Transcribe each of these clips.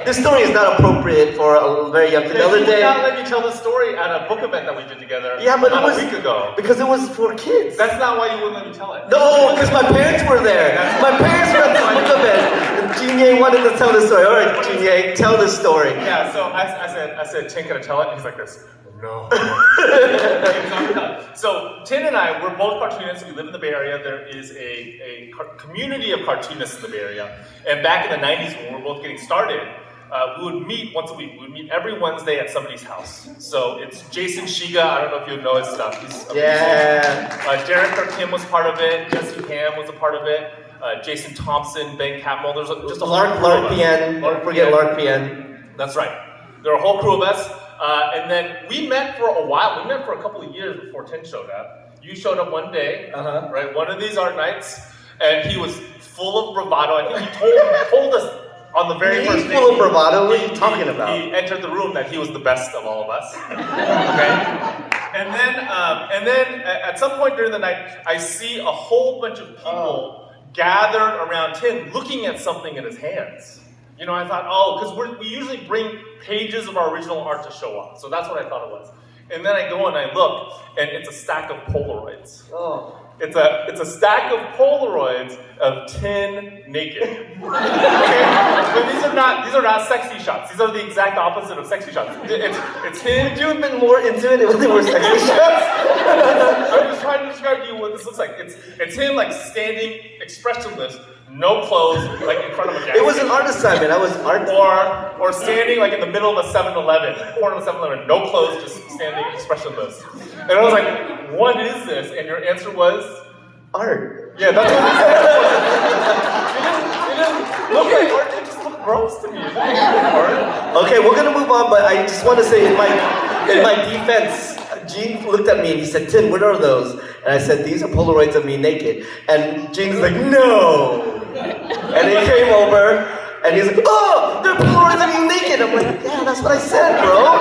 This story is not appropriate for a very young kid. The other You day, would not let me tell this story at a book event that we did together yeah, but it about was a week ago. because it was for kids. That's not why you wouldn't let me tell it. No, because my parents were there. My parents were at the book event. And Jin wanted to tell the story. All right, Jin, tell the story. Yeah, so I said, Thien, can I tell it? And he's like this. No. So Thien and I, we're both cartoonists. We live in the Bay Area. There is a community of cartoonists in the Bay Area. And back in the 90s when we were both getting started, we would meet once a week. We would meet every Wednesday at somebody's house. So it's Jason Shiga. I don't know if you know his stuff. He's amazing. Yeah. Derek Kim was part of it. Jesse Pham was a part of it. Jason Thompson, Ben Capmel. There's just a Lark Pien. Don't forget Lark Pien. That's right. There are a whole crew of us. And then we met for a while. We met for a couple of years before Thien showed up. You showed up one day, right? One of these art nights, and he was full of bravado. I think he told us on the very first day. Full of bravado? What are you talking about? He entered the room that he was the best of all of us. Okay. And then at some point during the night, I see a whole bunch of people gathered around Thien, looking at something in his hands. You know, I thought, because we usually bring pages of our original art to show off. So that's what I thought it was. And then I go and I look, and it's a stack of Polaroids. Oh. It's a stack of Polaroids of Thien naked. Okay? But these are not sexy shots. These are the exact opposite of sexy shots. It's Thien. Would you have been more into it if they were sexy shots? I'm just trying to describe to you what this looks like. It's him like standing expressionless, no clothes, like in front of a gas It was an station. art assignment. I was art. Or standing like in the middle of a 7-Eleven, corner of a 7-Eleven, no clothes, just standing expressionless. And I was like, what is this? And your answer was? Art. Yeah, that's what it didn't look like art, it just looked gross to me. It didn't look like art. Okay, we're gonna move on, but I just want to say in my defense, Gene looked at me and he said, "Thien, what are those?" And I said, "These are Polaroids of me naked." And Gene's like, "No." And he came over and he's like, "Oh, they're Polaroids of you naked." I'm like, "Yeah, that's what I said, bro.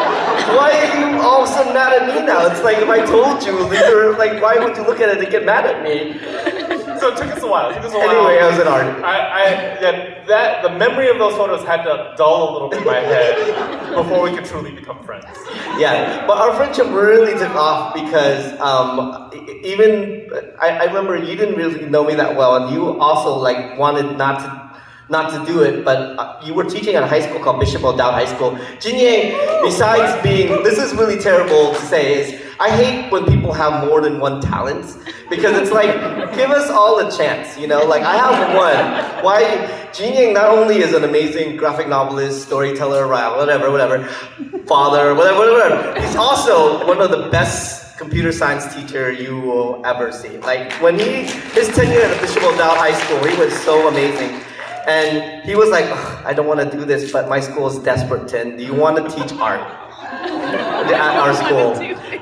Why are you all of a sudden mad at me now? It's like if I told you, you're like, why would you look at it and get mad at me?" So it took us a while. Anyway, I was an art. The memory of those photos had to dull a little bit in my head before we could truly become friends. Yeah, but our friendship really took off because I remember you didn't really know me that well, and you also like wanted not to do it, but you were teaching at a high school called Bishop O'Dowd High School. Jin Yang, besides being, this is really terrible to say, is I hate when people have more than one talent, because it's like, give us all a chance, you know? Like, I have one. Why? Jin Yang not only is an amazing graphic novelist, storyteller, whatever, father, whatever. He's also one of the best computer science teacher you will ever see. Like, when his tenure at Bishop O'Dowd High School, he was so amazing. And he was like, "I don't want to do this, but my school is desperate, Thien. Do you want to teach art at our school?"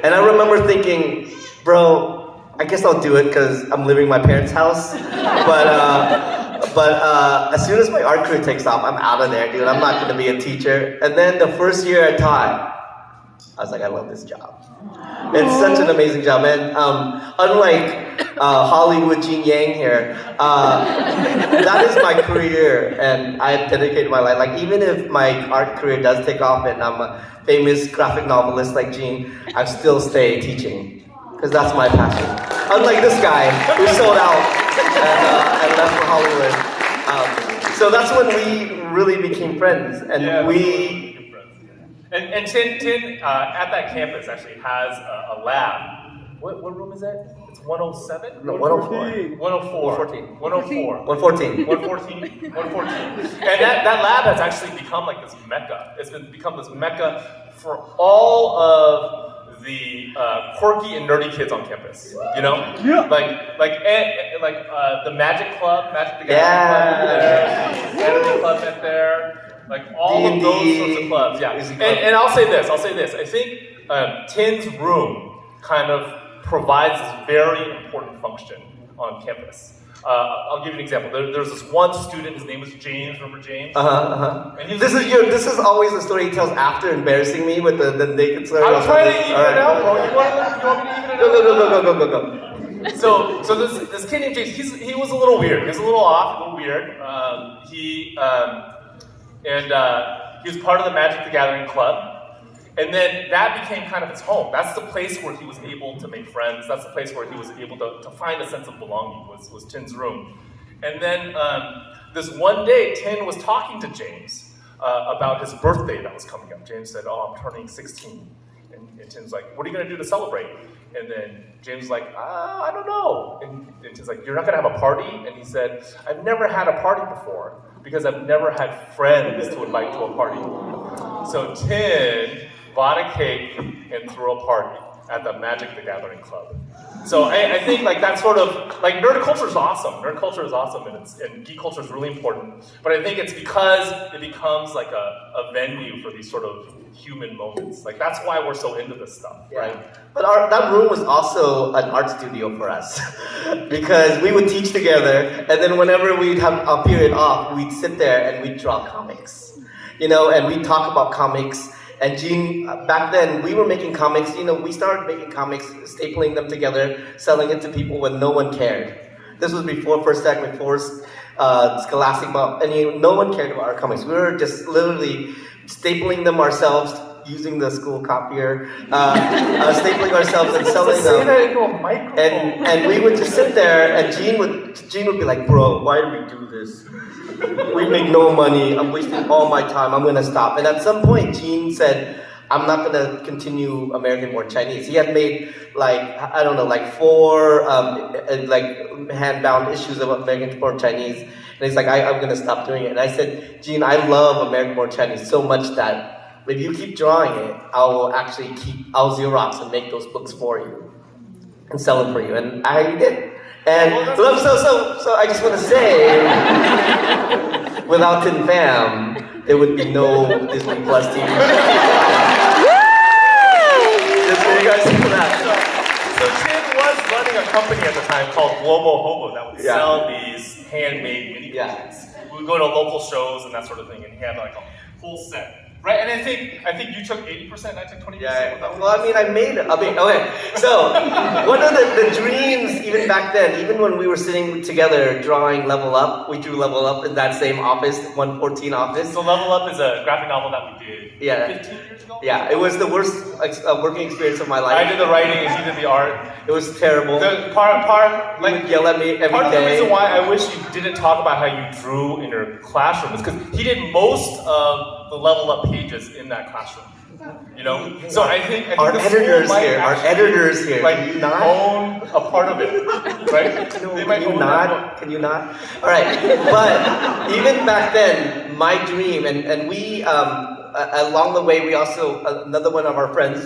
And I remember thinking, bro, I guess I'll do it because I'm living in my parents' house. But as soon as my art career takes off, I'm out of there, dude. I'm not going to be a teacher. And then the first year I taught, I was like, I love this job. It's such an amazing job, and unlike Hollywood Jin Yang here, that is my career, and I have dedicated my life. Like, even if my art career does take off and I'm a famous graphic novelist like Gene, I still stay teaching, because that's my passion. Unlike this guy who sold out and left for Hollywood. So that's when we really became friends, and yeah, And Thien at that campus actually has a lab. What room is that? It's 107? No, 104. 104. 104. 114. 114. 114. And that lab has actually become like this mecca. It's become this mecca for all of the quirky and nerdy kids on campus. You know? Yeah. Like the Magic Club, Magic the Gathering Club, the Anime Club met there. Like all of those sorts of clubs, yeah. And I'll say this. I think Thien's room kind of provides this very important function on campus. I'll give you an example. There's this one student. His name was James. Remember James? And This is always the story he tells after embarrassing me with the naked story. I'm trying to even it out, bro. You want me to even it out? Go. So this kid named James. He was a little weird. He was a little off, a little weird. he was part of the Magic the Gathering club. And then that became kind of his home. That's the place where he was able to make friends. That's the place where he was able to find a sense of belonging, was Thien's room. And then this one day, Thien was talking to James about his birthday that was coming up. James said, oh, I'm turning 16. And Thien's like, what are you going to do to celebrate? And then James was like, I don't know. And Thien's like, you're not going to have a party? And he said, I've never had a party before because I've never had friends to invite to a party. So Thien bought a cake and threw a party at the Magic the Gathering club. So I think like that sort of, like nerd culture is awesome. Nerd culture is awesome and geek culture is really important. But I think it's because it becomes like a venue for these sort of human moments. Like that's why we're so into this stuff, right? But that room was also an art studio for us. Because we would teach together and then whenever we'd have a period off, we'd sit there and we'd draw comics. You know, and we'd talk about comics. And Gene, back then, we were making comics. You know, we started making comics, stapling them together, selling it to people when no one cared. This was before First Act, before Scholastic, and no one cared about our comics. We were just literally stapling them ourselves, using the school copier, stapling ourselves and selling them. And we would just sit there, and Gene would be like, bro, why do we do this? We make no money. I'm wasting all my time. I'm gonna stop. And at some point, Gene said, I'm not gonna continue American-born Chinese. He had made like 4 hand-bound issues of American-born Chinese. And he's like, I'm gonna stop doing it. And I said, Gene, I love American-born Chinese so much that if you keep drawing it, I'll Xerox and make those books for you and sell them for you. And I did. And so I just want to say, without Tin Pham, there would be no Disney Plus TV. Just for you guys to know that. So Thien was running a company at the time called Global Hobo that would sell these handmade mini pieces. We would go to local shows and that sort of thing, and he had like a whole set. Right, and I think you took 80%, I took 20%. Yeah, well, okay. So, one of the dreams, even back then, even when we were sitting together drawing Level Up, we drew Level Up in that same office, 114 office. So Level Up is a graphic novel that we did 15 years ago? Yeah, it was the worst working experience of my life. I did the writing and he did the art. It was terrible. He would yell at me every part of day. the reason why I wish you didn't talk about how you drew in your classroom is because he did most of the Level Up pages in that classroom. You know? So I think our editors here, like can you not own a part of it. Right? No, can you not? Alright. But even back then, my dream and we along the way we also another one of our friends,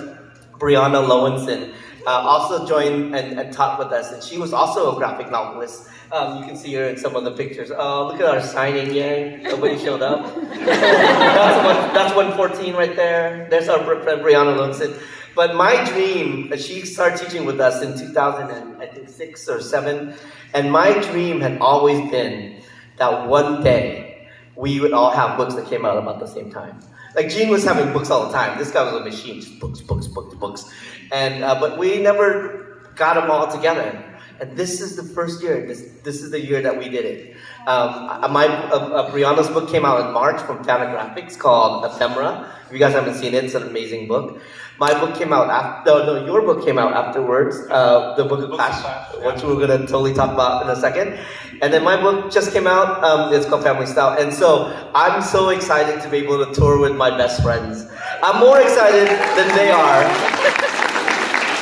Brianna Luen, also joined and taught with us, and she was also a graphic novelist. You can see her in some of the pictures. Oh, look at our signing, yay. Nobody showed up. That's 114 right there. There's our friend Brianna Luen. But my dream, she started teaching with us in 2006 or 7, and my dream had always been that one day we would all have books that came out about the same time. Like Gene was having books all the time. This guy was a machine, just books. And but we never got them all together. And this is the first year. This is the year that we did it. Brianna's book came out in March from Pham Graphics called Ephemera. If you guys haven't seen it, it's an amazing book. My book came out after. Your book came out afterwards. The book of Clash, which we're gonna totally talk about in a second. And then my book just came out. It's called Family Style. And so I'm so excited to be able to tour with my best friends. I'm more excited than they are.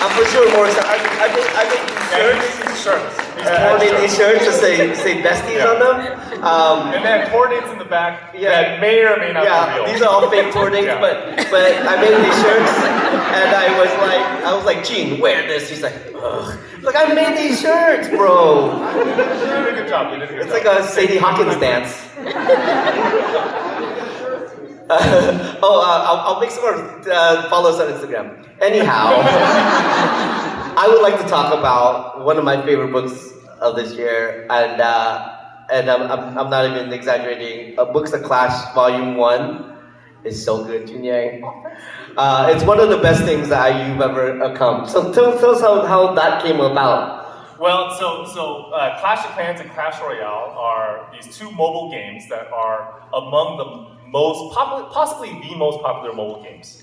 I'm for sure more excited. I made these shirts. I made these shirts to say besties on them. And then tour dates in the back that may or may not be real. These are all fake tour dates, but I made these shirts, and I was like, Gene, wear this. He's like, ugh. Look, I made these shirts, bro. You did a good job. It's like a Sadie Hawkins dance. I'll make some more. Follow us on Instagram. Anyhow, I would like to talk about one of my favorite books of this year, and I'm not even exaggerating. Books of Clash, Volume 1 is so good, Junye. It's one of the best things that you've ever come. So tell us how that came about. Well, so Clash of Clans and Clash Royale are these two mobile games that are among the possibly the most popular mobile games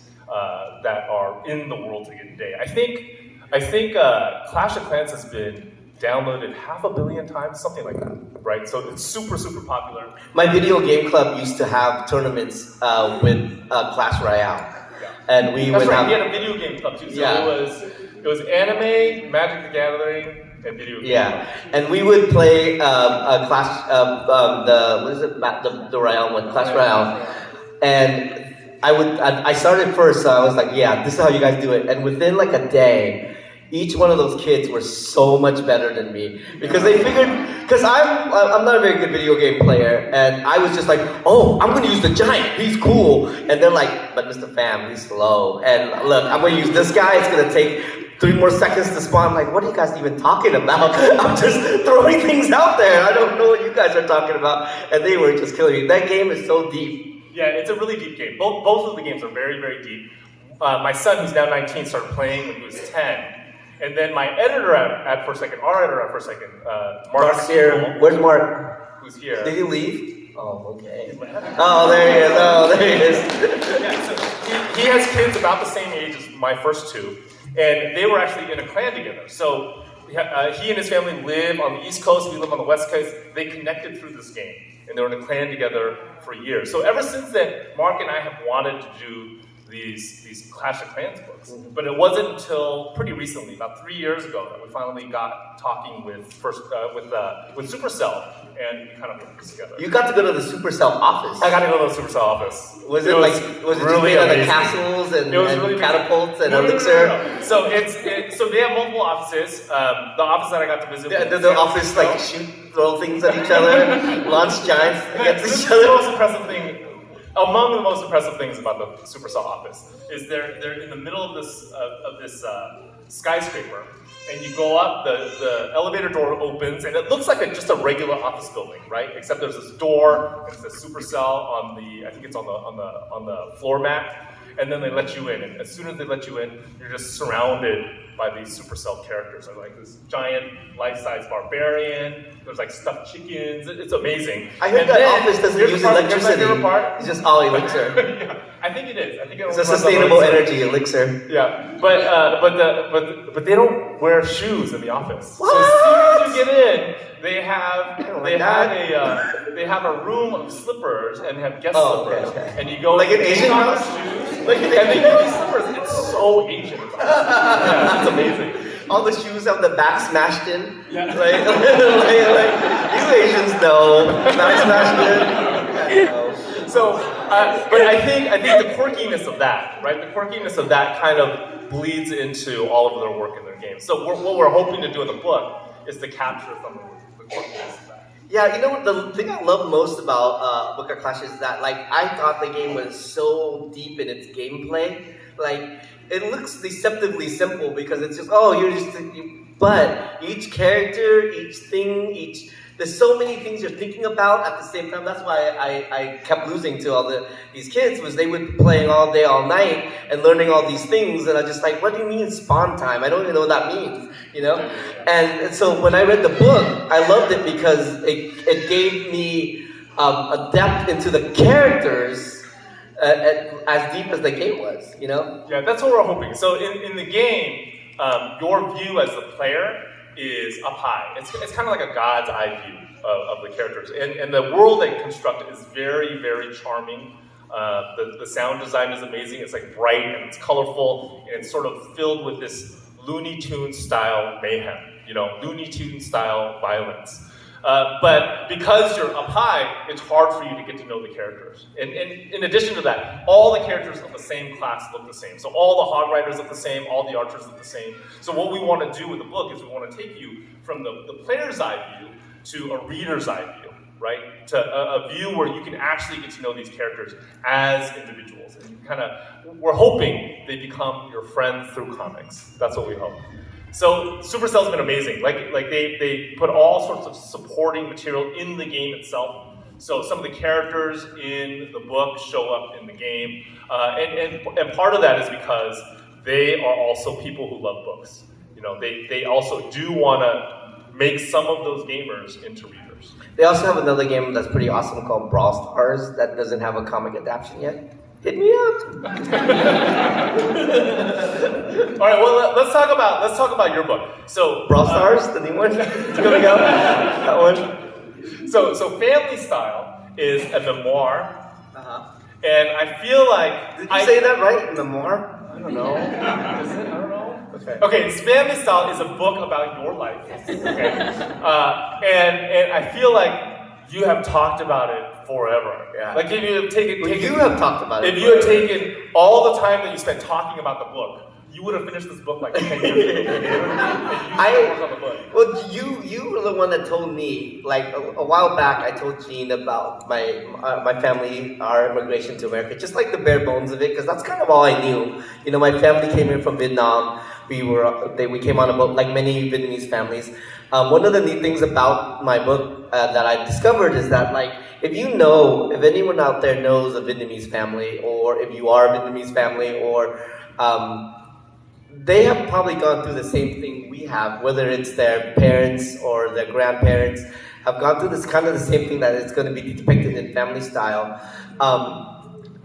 that are in the world today. I think Clash of Clans has been downloaded 500 million times, something like that, right? So it's super, super popular. My video game club used to have tournaments with Clash Royale, and we That's would right. have. We had a video game club too. So it was anime, Magic the Gathering, and video games. Yeah, and we would play Clash, the Royale one, Clash Royale, and I started first, so I was like, yeah, this is how you guys do it, and within like a day, each one of those kids were so much better than me because they figured, because I'm not a very good video game player, and I was just like, oh, I'm gonna use the giant, he's cool, and they're like, but Mr. Pham, he's slow, and look, I'm gonna use this guy, it's gonna take 3 more seconds to spawn. I'm like, what are you guys even talking about? I'm just throwing things out there. I don't know what you guys are talking about, and they were just killing me. That game is so deep. Yeah, it's a really deep game. Both of the games are very, very deep. My son, who's now 19, started playing when he was 10. And then my editor at First Second, our editor at First Second, Mark's here. Where's Mark? Who's here? Did he leave? Oh, okay. Oh, there he is. Oh, there he is. Yeah, so he has kids about the same age as my first two, and they were actually in a clan together. So he and his family live on the East Coast, we live on the West Coast. They connected through this game, and they were in a clan together for years. So ever since then, Mark and I have wanted to do these Clash of Clans books. But it wasn't until pretty recently, about 3 years ago, that we finally got talking with Supercell, and we kind of put this together. You got to go to the Supercell office. I got to go to the Supercell office. Was it really just made out of castles and really catapults and elixir? No. So so they have multiple offices. The office that I got to visit. Yeah, the office like throw things at each other, launch giants against each other. The most impressive thing. Among the most impressive things about the Supercell office is they're in the middle of this skyscraper, and you go up, the elevator door opens, and it looks like just a regular office building, right? Except there's this door, and it says Supercell on the floor mat, and then they let you in, and as soon as they let you in, you're just surrounded by these Supercell characters. There's like this giant life-size barbarian. There's like stuffed chickens. It's amazing. I heard that office doesn't use electricity. It's just all elixir. Yeah, I think it is. I think it's a sustainable energy elixir. Yeah, but they don't wear shoes in the office. What? So as soon as you get in, they have a room of slippers and have guest slippers. Okay. And you go like an Asian house. Shoes, and they give you slippers. It's so Asian. Yeah, it's amazing. All the shoes have the back smashed in. Yeah. Like you Asians know. Back smashed in. So, but I think the quirkiness of that, right? The quirkiness of that kind of bleeds into all of their work in their games. So what we're hoping to do in the book is to capture some of the quirkiness of that. Yeah, you know what, the thing I love most about Book of Clash is that, like, I thought the game was so deep in its gameplay. Like, it looks deceptively simple because it's just, but each character, each thing, there's so many things you're thinking about at the same time. That's why I kept losing to all these kids, was they would be playing all day, all night, and learning all these things, and I was just like, what do you mean spawn time? I don't even know what that means, you know? And so when I read the book, I loved it because it gave me a depth into the characters as deep as the game was, you know? Yeah, that's what we're hoping. So in the game, your view as the player is up high. It's kind of like a god's eye view of the characters. And the world they construct is very, very charming. The sound design is amazing. It's like bright and it's colorful and it's sort of filled with this Looney Tunes style mayhem, you know, Looney Tunes style violence. But because you're up high, it's hard for you to get to know the characters. And in addition to that, all the characters of the same class look the same. So all the hog riders look the same, all the archers look the same. So what we want to do with the book is we want to take you from the player's eye view to a reader's eye view, right? To a view where you can actually get to know these characters as individuals. And you we're hoping they become your friends through comics. That's what we hope. So Supercell's been amazing. Like they put all sorts of supporting material in the game itself. So some of the characters in the book show up in the game, and part of that is because they are also people who love books. You know, they also do want to make some of those gamers into readers. years. They also have another game that's pretty awesome called Brawl Stars that doesn't have a comic adaptation yet. Hit me up. All right, well let's talk about your book. So Brawl Stars, the new one, it's coming out. That one. So Family Style is a memoir, and I feel like did you say that right? Memoir? I don't know. Is it? I don't know. Okay, Family Style is a book about your life. Okay, and I feel like you have talked about it forever. Yeah. Like if you have taken, you have talked about it. If you had taken all the time that you spent talking about the book, you would have finished this book like 10 years ago. Well, you were the one that told me, like a while back, I told Jean about my family, our immigration to America, just like the bare bones of it, because that's kind of all I knew. You know, my family came here from Vietnam. We came on a boat like many Vietnamese families. One of the neat things about my book that I discovered is that, like, if anyone out there knows a Vietnamese family, or if you are a Vietnamese family, or they have probably gone through the same thing we have, whether it's their parents or their grandparents, have gone through this kind of the same thing that is going to be depicted in Family Style.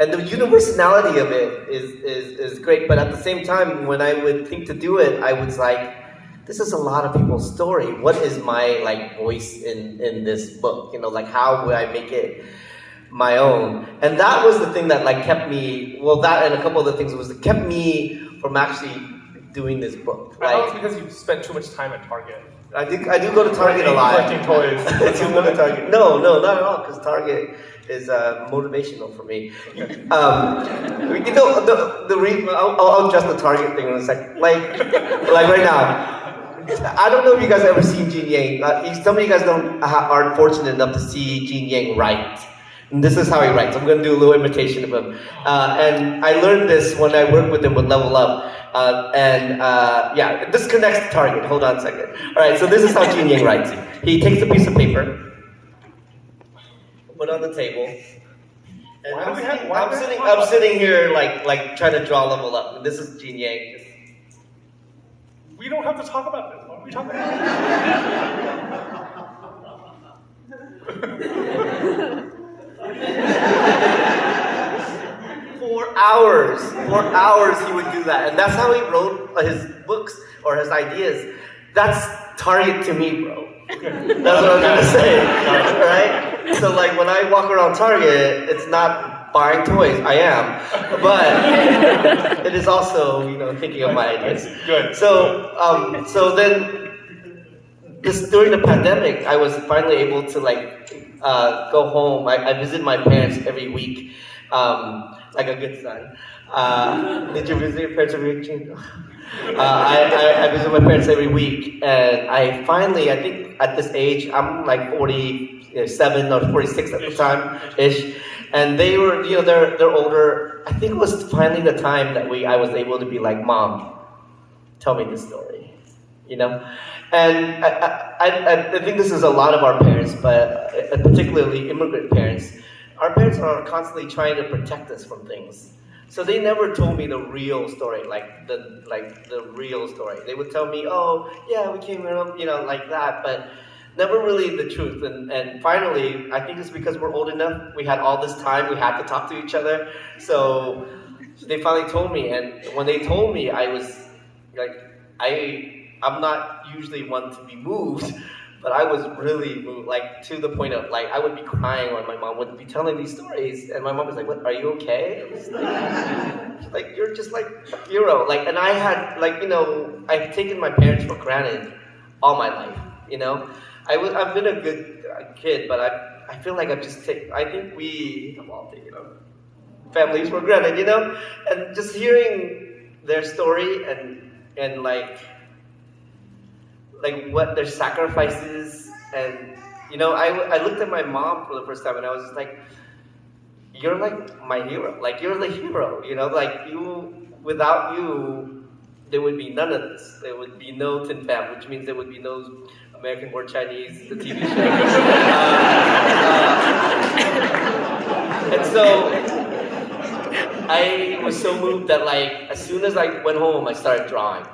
And the universality of it is great, but at the same time, when I would think to do it, I was like, this is a lot of people's story. What is my voice in this book? You know, like how would I make it my own? And that was the thing that kept me. Well, that and a couple other things kept me from actually doing this book. I thought it's because you spent too much time at Target. I do go to Target a lot. Collecting toys. I do go to Target. No, not at all. Because Target is motivational for me. Okay. You know, I'll adjust the Target thing in a second. Like right now. I don't know if you guys have ever seen Jin Yang. Some of you guys aren't fortunate enough to see Jin Yang write. And this is how he writes. I'm going to do a little imitation of him. And I learned this when I worked with him with Level Up. This connects to Target. Hold on a second. All right, so this is how Jin Yang writes. He takes a piece of paper, put it on the table, and I'm sitting here like trying to draw Level Up. And this is Jin Yang. We don't have to talk about this. What are we talking about? 4 hours he would do that, and that's how he wrote his books or his ideas. That's Target to me, bro. That's what I'm gonna say, right? So when I walk around Target, it's not buying toys. I am, but it is also thinking of my ideas. Good. So then. During the pandemic, I was finally able to go home. I visit my parents every week, like a good son. Did you visit your parents every week? I visit my parents every week, and I think at this age, I'm 47 or 46 at the time ish, and they were, they're older. I think it was finally the time that I was able to be like, Mom, tell me this story, And I think this is a lot of our parents, but particularly immigrant parents. Our parents are constantly trying to protect us from things. So they never told me the real story, the real story. They would tell me, oh, yeah, we came up, like that, but never really the truth. And finally, I think it's because we're old enough, we had all this time, we had to talk to each other. So they finally told me, and when they told me, I was I'm not usually one to be moved, but I was really moved, to the point of, I would be crying when my mom would be telling these stories, and my mom was like, what, are you okay? I was you're just a hero. And I had, I've taken my parents for granted all my life, I've been a good kid, but I feel like I think we have all taken our families for granted, and just hearing their story and what their sacrifices, and I looked at my mom for the first time, and I was just like, you're my hero, you're the hero, without you, there would be none of this. There would be no Thien Pham, which means there would be no American Born Chinese, the TV show. And so I was so moved that as soon as I went home, I started drawing.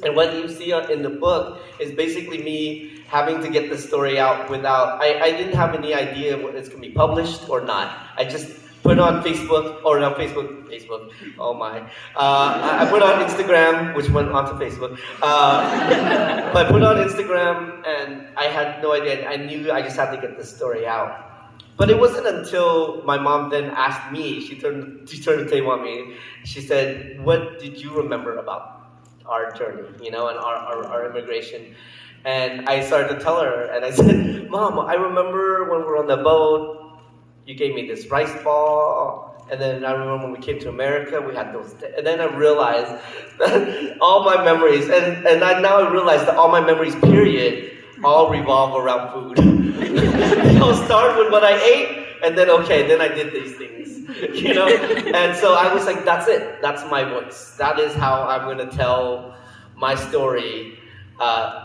And what you see in the book is basically me having to get the story out without, I didn't have any idea whether it's going to be published or not. I just put on Facebook, or not Facebook, oh my. I put on Instagram, which went onto Facebook. But I put on Instagram and I had no idea. I knew I just had to get the story out. But it wasn't until my mom then asked me, she turned the table on me, she said, what did you remember about our journey, and our immigration? And I started to tell her, and I said, Mom, I remember when we were on the boat, you gave me this rice ball, and then I remember when we came to America, we had those, and then I realized that all my memories, now I realize that all my memories, period, all revolve around food. They all start with what I ate, and then I did these things, And so I was like, that's it. That's my voice. That is how I'm going to tell my story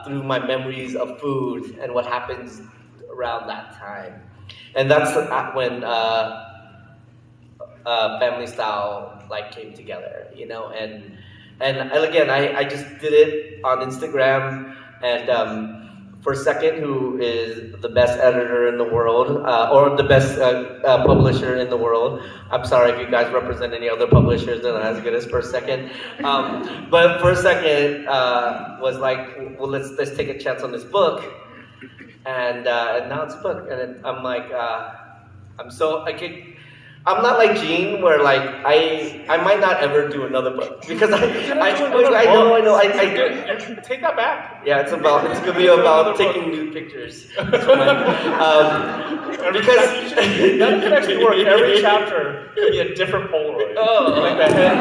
through my memories of food and what happens around that time. And that's when Family Style came together, And again, I just did it on Instagram, and for Second, who is the best editor in the world, or the best publisher in the world. I'm sorry if you guys represent any other publishers that are as good as First Second. But First Second was like, well, let's take a chance on this book. And now it's a book. And I'm like, I'm not like Gene, where I might not ever do another book because I know. Take that back. Yeah, it's gonna be about taking nude pictures. Because that can actually work. Every chapter could be a different Polaroid. Oh, like the head.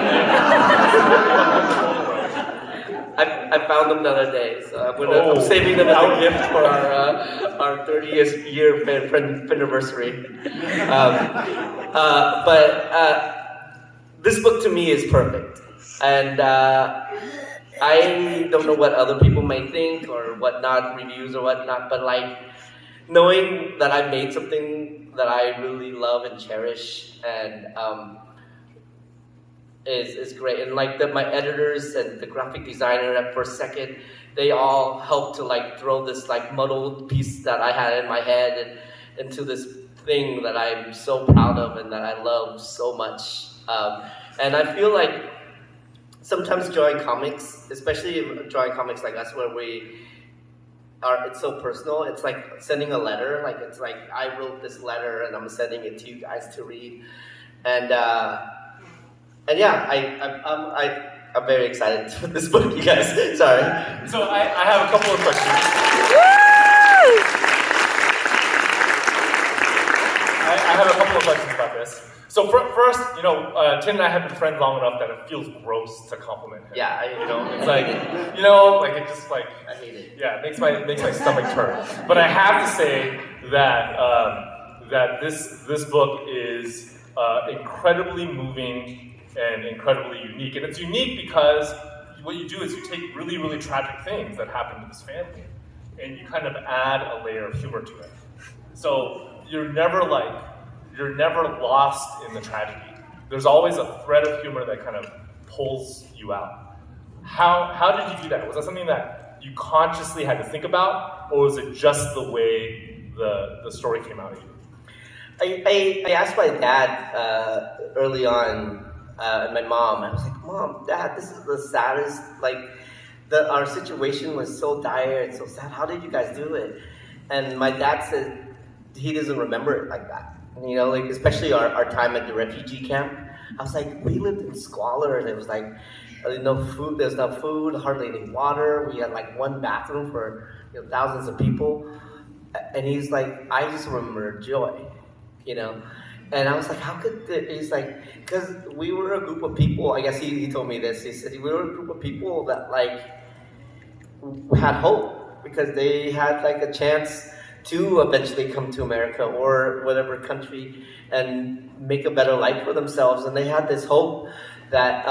I found them the other day, so I'm saving them as a gift for our 30th year anniversary. But this book to me is perfect, and I don't know what other people may think or whatnot, reviews or whatnot, but knowing that I made something that I really love and cherish, and is great. And my editors and the graphic designer at First Second, they all helped to throw this muddled piece that I had in my head and into this thing that I'm so proud of and that I love so much. And I feel like sometimes drawing comics, especially drawing comics like us, where it's so personal. It's like sending a letter. It's like I wrote this letter and I'm sending it to you guys to read. And yeah, I'm very excited for this book, you guys. Sorry. So I have a couple of questions. I have a couple of questions about this. So first, Thien and I have been friends long enough that it feels gross to compliment him. Yeah, it's it just I hate it. Yeah, it makes my stomach turn. But I have to say that that this book is incredibly moving and incredibly unique. And it's unique because what you do is you take really, really tragic things that happen to this family and you kind of add a layer of humor to it. So you're never lost in the tragedy. There's always a thread of humor that kind of pulls you out. How did you do that? Was that something that you consciously had to think about, or was it just the way the story came out of you? I asked my dad early on, and my mom. I was like, Mom, Dad, this is the saddest. Our situation was so dire and so sad. How did you guys do it? And my dad said he doesn't remember it like that. Especially our time at the refugee camp. I was like, we lived in squalor. There was no food. There's no food, hardly any water. We had one bathroom for thousands of people. And he's like, I just remember joy, And I was like, how could he's like, because we were a group of people, I guess he told me this, he said we were a group of people that had hope because they had a chance to eventually come to America or whatever country and make a better life for themselves. And they had this hope that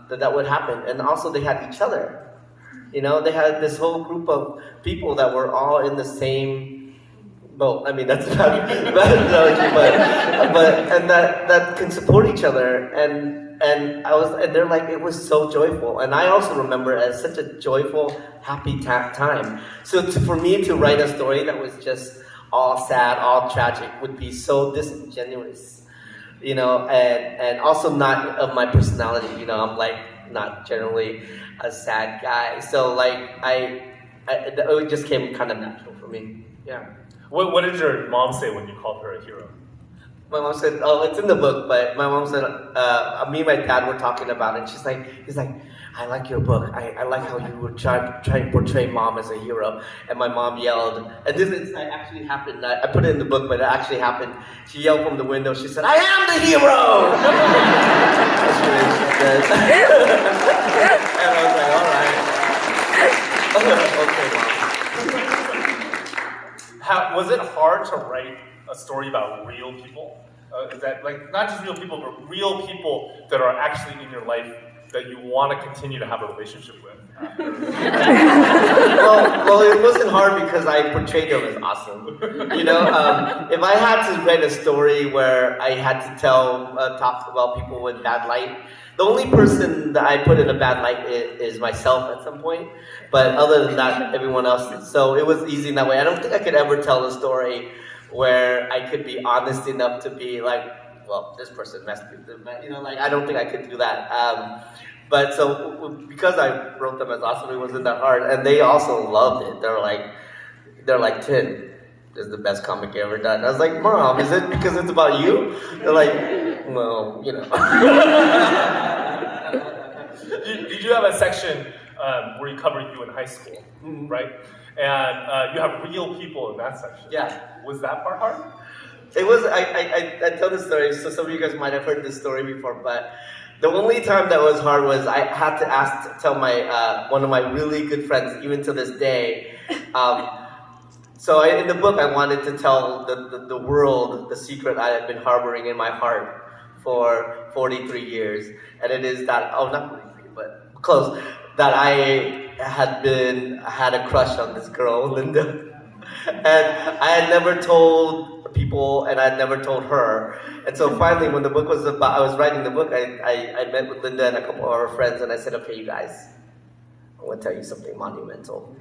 that would happen. And also they had each other. They had this whole group of people that were all in the same Well, I mean that's bad analogy, but and that can support each other, and they're like, it was so joyful, and I also remember it as such a joyful, happy time. So for me to write a story that was just all sad, all tragic, would be so disingenuous, and also not of my personality. I'm like not generally a sad guy, so like it just came kind of natural for me. Yeah. What did your mom say when you called her a hero? My mom said, "Oh, it's in the book." But my mom said, "Me and my dad were talking about it." He's like, "I like your book. I like how you were trying to portray mom as a hero." And my mom yelled, and this actually happened. I put it in the book, but it actually happened. She yelled from the window. She said, "I am the hero!" That's what she said. And I was like, "All right, okay, mom." Was it hard to write a story about real people? Is that like not just real people, but real people that are actually in your life that you want to continue to have a relationship with? Well, it wasn't hard because I portrayed them as awesome. If I had to write a story where I had to talk about people in bad light, the only person that I put in a bad light is myself at some point. But other than that, everyone else. So it was easy in that way. I don't think I could ever tell a story where I could be honest enough to be like, well, this person messed with them. Like I don't think I could do that. But so because I wrote them as awesome, it wasn't that hard, and they also loved it. They're like, Thien is the best comic ever done. I was like, Mom, is it because it's about you? They're like, well, You do have a section where you cover you in high school, right? And you have real people in that section. Yeah. Was that part hard? It was. I tell this story, so some of you guys might have heard this story before, but the only time that was hard was I had to tell my one of my really good friends, even to this day. So in the book, I wanted to tell the world the secret I had been harboring in my heart for 43 years, and it is that not 43, but close. That I had a crush on this girl, Linda, and I had never told people, and I had never told her. And so finally, when the book was about, I was writing the book, I met with Linda and a couple of our friends, and I said, "Okay, you guys, I want to tell you something monumental.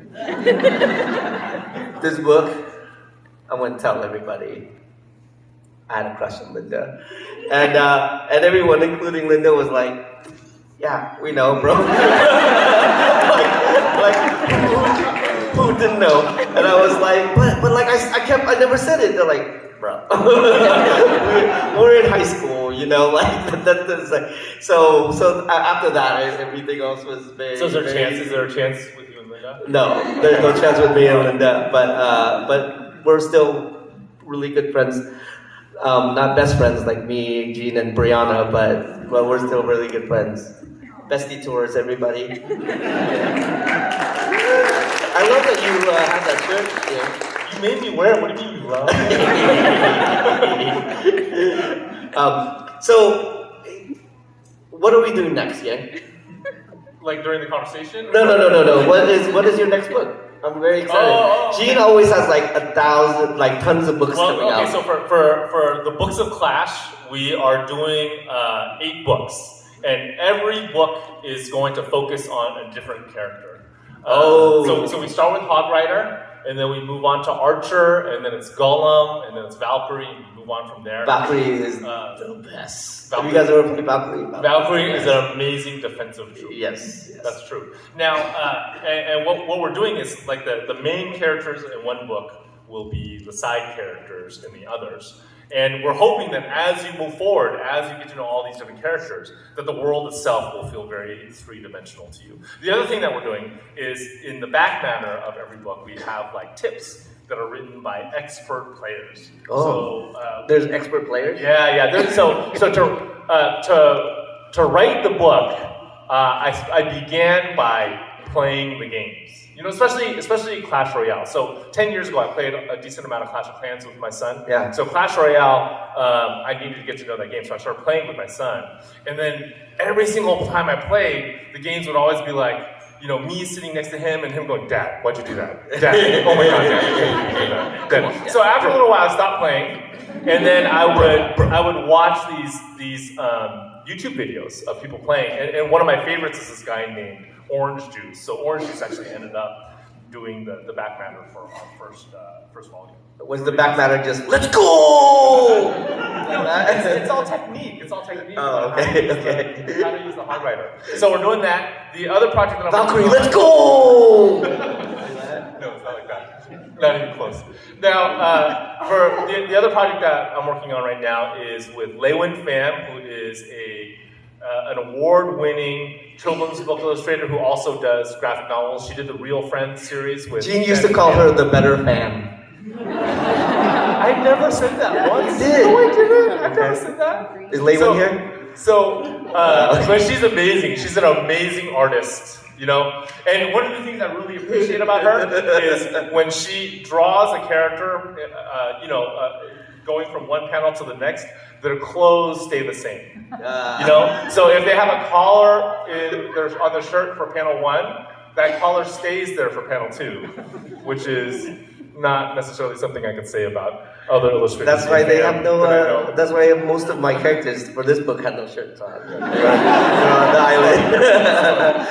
This book, I want to tell everybody I had a crush on Linda," and everyone, including Linda, was like, "Yeah, we know, bro." like who didn't know? And I was like, but like I never said it. They're like, bro, we're in high school, like that's like so after that, everything else was very. So is there a chance with you and Linda? No, there's no chance with me and Linda, but we're still really good friends. Not best friends like me, Jean, and Brianna, but we're still really good friends. Bestie tours, everybody. I love that you have that shirt. Yeah. You made me wear it. What do you mean you love it? So, what are we doing next, yeah? Like during the conversation? No. What is your next book? I'm very excited. Jean always has like 1,000, like tons of books coming out. Okay, so for the Books of Clash, we are doing 8 books. And every book is going to focus on a different character. So we start with Hog Rider, and then we move on to Archer, and then it's Gollum, and then it's Valkyrie, and we move on from there. Valkyrie is the best. Have you guys ever played Valkyrie? Valkyrie is an amazing defensive troop. Yes. That's true. Now, and what we're doing is, like, the main characters in one book will be the side characters in the others. And we're hoping that as you move forward, as you get to know all these different characters, that the world itself will feel very three-dimensional to you. The other thing that we're doing is, in the back banner of every book, we have like tips that are written by expert players. So there's expert players? Yeah. So to write the book, I began by playing the games. Especially Clash Royale. So 10 years ago, I played a decent amount of Clash of Clans with my son. Yeah. So Clash Royale, I needed to get to know that game, so I started playing with my son. And then every single time I played, the games would always be like, me sitting next to him and him going, Dad, why'd you do that? Dad, oh my God, Dad, you do that. Then, so after a little while, I stopped playing, and then I would watch these YouTube videos of people playing, and one of my favorites is this guy named Orange Juice. So Orange Juice actually ended up doing the back matter for our first volume. Was the back matter just, let's go? It's all technique. It's all technique. Oh, okay, okay. How to use the hardwriter. So we're doing that. The other project that I'm Valkyrie, working on, let's go! No, it's not like that. Not even close. Now, for the other project that I'm working on right now is with Luen Pham, who is an award-winning children's book illustrator who also does graphic novels. She did the Real Friends series with... Gene used to call her the better Pham. I never said that once. You did. No, I didn't. I've never said that. Is Luen here? But she's amazing. She's an amazing artist, And one of the things I really appreciate about her is when she draws a character, going from one panel to the next, their clothes stay the same. So if they have a collar on the shirt for panel 1, that collar stays there for panel 2, which is not necessarily something I could say about other illustrators. That's why they have no. That's why most of my characters for this book had no shirts on. They're on the island.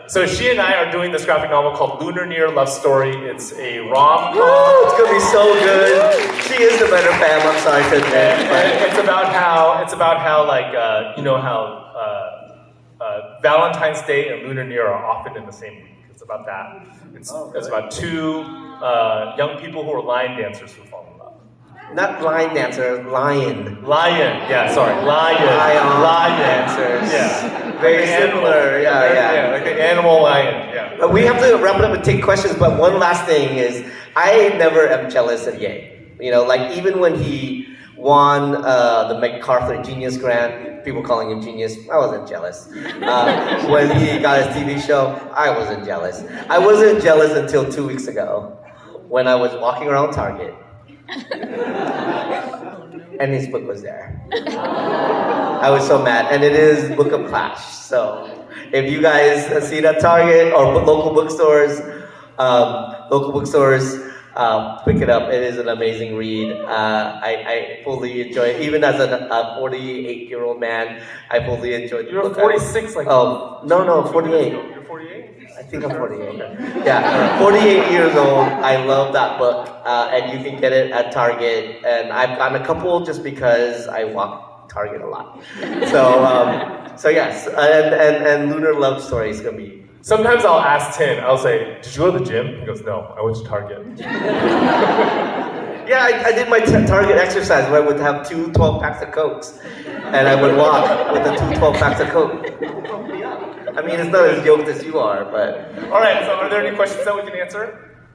So she and I are doing this graphic novel called Lunar Near Love Story. It's a rom-com. It's gonna be so good. She is the better Pham. I'm sorry to admit. And it's about how Valentine's Day and Lunar New Year are often in the same week. It's about that. It's about two young people who are line dancers who fall in love. Not line dancer, lion. Lion, yeah, sorry, lion dancers. Yeah, very similar. Yeah. Like the animal lion. Yeah. We have to wrap it up and take questions. But one last thing is, I never am jealous of Ye. Like even when he won the MacArthur Genius Grant, people calling him genius, I wasn't jealous. When he got his TV show, I wasn't jealous. I wasn't jealous until 2 weeks ago, when I was walking around Target, and his book was there. I was so mad, and it is Book of Clash. So if you guys see it at Target or local bookstores, pick it up. It is an amazing read. I fully enjoy it. Even as a 48-year-old man, I fully enjoyed the book. You're 46, like... Oh, no, 48. You're 48? I think I'm 48. Yeah, 48 years old. I love that book. And you can get it at Target. And I've gotten a couple just because I walk Target a lot. So yes. And Lunar Love Story is going to be... Sometimes I'll ask Thien, I'll say, did you go to the gym? He goes, no, I went to Target. Yeah, I did my Target exercise where I would have 2 12-packs of Cokes. And I would walk with the 2 12-packs of Coke. I mean, it's not as yoked as you are, but... All right, so are there any questions that we can answer?